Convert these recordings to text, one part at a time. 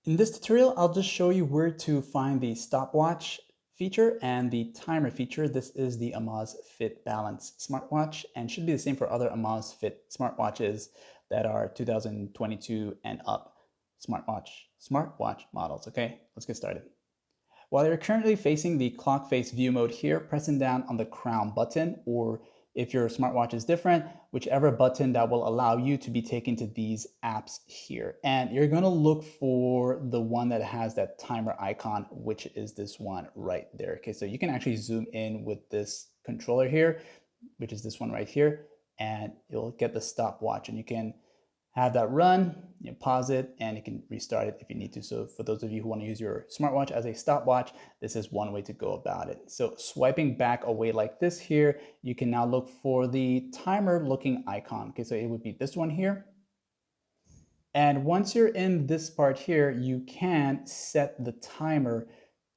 In this tutorial, I'll just show you where to find the stopwatch feature and the timer feature. This is the Amazfit Balance smartwatch and should be the same for other Amazfit smartwatches that are 2022 and up smartwatch models. Okay, let's get started. While you're currently facing the clock face view mode here, pressing down on the crown button, or if your smartwatch is different, whichever button that will allow you to be taken to these apps here. And you're gonna look for the one that has that timer icon, which is this one right there. Okay, so you can actually zoom in with this controller here, which is this one right here, and you'll get the stopwatch, and you can have that run, you pause it, and you can restart it if you need to. So for those of you who want to use your smartwatch as a stopwatch, this is one way to go about it. So swiping back away like this here, you can now look for the timer looking icon. Okay, so it would be this one here. And once you're in this part here, you can set the timer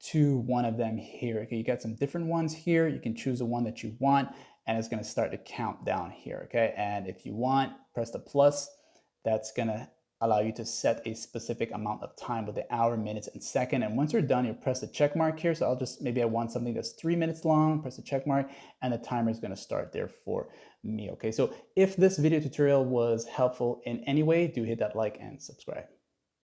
to one of them here. Okay, you got some different ones here. You can choose the one that you want, and it's going to start to count down here. Okay, and if you want, press the plus. That's going to allow you to set a specific amount of time with the hour, minutes, and second. And once you're done, you press the check mark here. So maybe I want something that's 3 minutes long, press the check mark, and the timer is going to start there for me. Okay, so if this video tutorial was helpful in any way, do hit that like and subscribe.